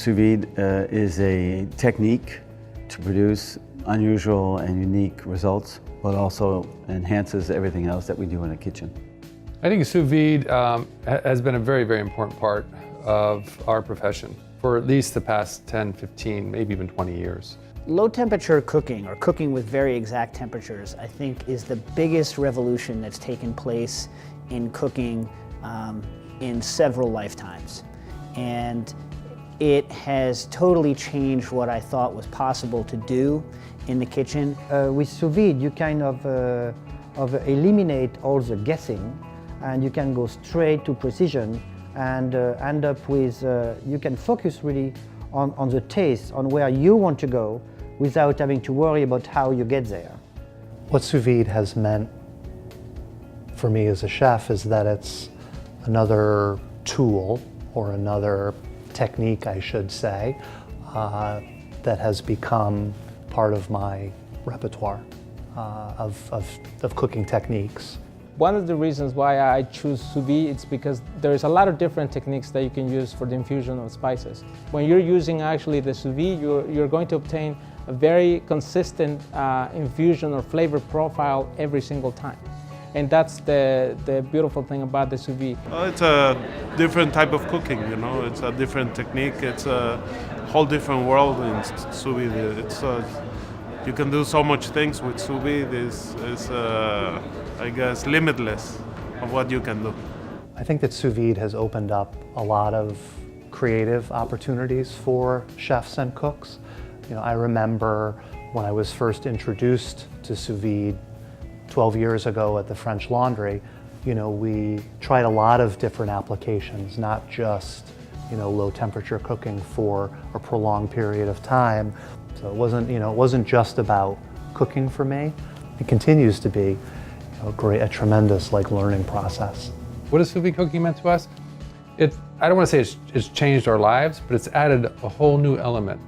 sous vide is a technique to produce unusual and unique results, but also enhances everything else that we do in a kitchen. I think sous vide has been a very, very important part of our profession for at least the past 10, 15, maybe even 20 years. Low temperature cooking, or cooking with very exact temperatures, I think is the biggest revolution that's taken place in cooking in several lifetimes. And it has totally changed what I thought was possible to do in the kitchen. With sous vide, you kind of eliminate all the guessing, and you can go straight to precision and end up with, you can focus really on the taste, on where you want to go, without having to worry about how you get there. What sous vide has meant for me as a chef is that it's another tool, or another technique, I should say, that has become part of my repertoire of cooking techniques. One of the reasons why I choose sous vide is because there's a lot of different techniques that you can use for the infusion of spices. When you're using actually the sous vide, you're going to obtain a very consistent infusion or flavor profile every single time. And that's the beautiful thing about the sous vide. It's a different type of cooking, you know. It's a different technique. It's a whole different world in sous vide. It's you can do so much things with sous vide. It's I guess limitless of what you can do. I think that sous vide has opened up a lot of creative opportunities for chefs and cooks. You know, I remember when I was first introduced to sous vide 12 years ago at the French Laundry, you know, we tried a lot of different applications, not just, you know, low temperature cooking for a prolonged period of time. So it wasn't, you know, it wasn't just about cooking for me. It continues to be, you know, a tremendous learning process. What has sous vide cooking meant to us? I don't want to say it's changed our lives, but it's added a whole new element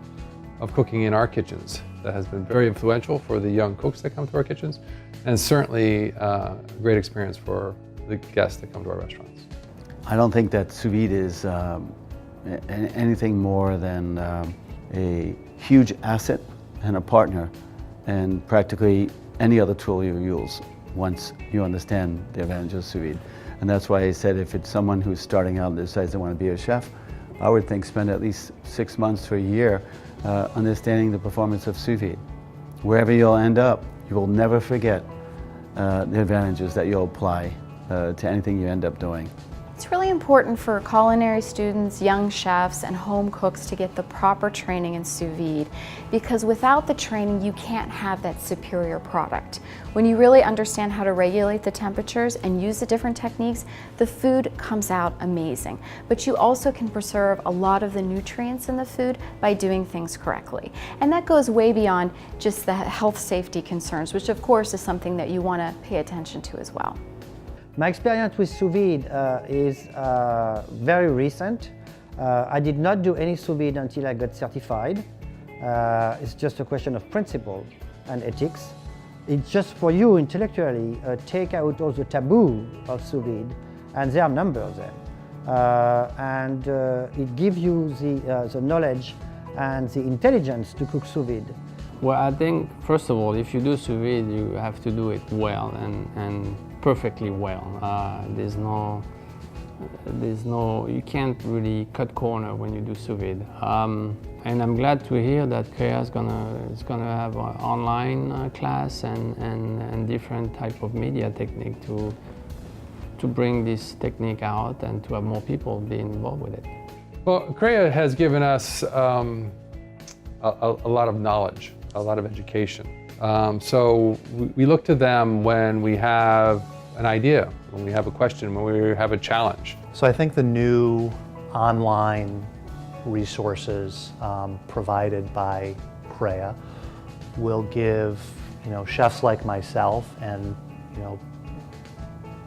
of cooking in our kitchens that has been very influential for the young cooks that come to our kitchens, and certainly a great experience for the guests that come to our restaurants. I don't think that sous vide is anything more than a huge asset and a partner in practically any other tool you use once you understand the advantage of sous vide. And that's why I said if it's someone who's starting out and decides they want to be a chef, I would think spend at least 6 months to a year understanding the performance of sous vide. Wherever you'll end up, you will never forget the advantages that you'll apply to anything you end up doing. It's really important for culinary students, young chefs, and home cooks to get the proper training in sous vide, because without the training you can't have that superior product. When you really understand how to regulate the temperatures and use the different techniques, the food comes out amazing. But you also can preserve a lot of the nutrients in the food by doing things correctly. And that goes way beyond just the health safety concerns, which of course is something that you want to pay attention to as well. My experience with sous vide is very recent. I did not do any sous vide until I got certified. It's just a question of principle and ethics. It's just for you intellectually take out all the taboo of sous vide, and there are numbers there. And it gives you the knowledge and the intelligence to cook sous vide. Well, I think first of all, if you do sous vide, you have to do it well and perfectly well. You can't really cut corner when you do sous vide. And I'm glad to hear that CREA is gonna have an online class and different type of media technique to bring this technique out and to have more people be involved with it. Well, CREA has given us a lot of knowledge, a lot of education. So we look to them when we have an idea, when we have a question, when we have a challenge. So I think the new online resources provided by CREA will give, you know, chefs like myself, and, you know,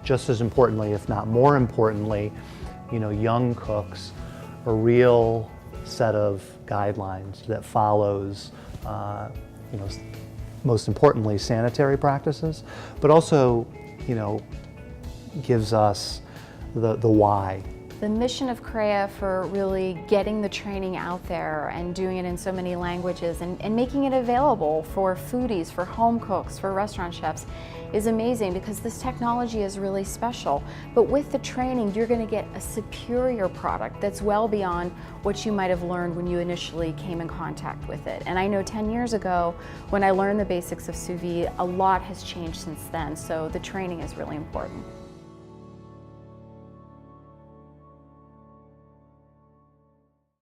just as importantly, if not more importantly, you know, young cooks, a real set of guidelines that follows, you know, most importantly, sanitary practices, but also, you know, gives us the why The mission of CREA for really getting the training out there and doing it in so many languages and making it available for foodies, for home cooks, for restaurant chefs is amazing, because this technology is really special. But with the training, you're going to get a superior product that's well beyond what you might have learned when you initially came in contact with it. And I know 10 years ago, when I learned the basics of sous vide, a lot has changed since then, so the training is really important.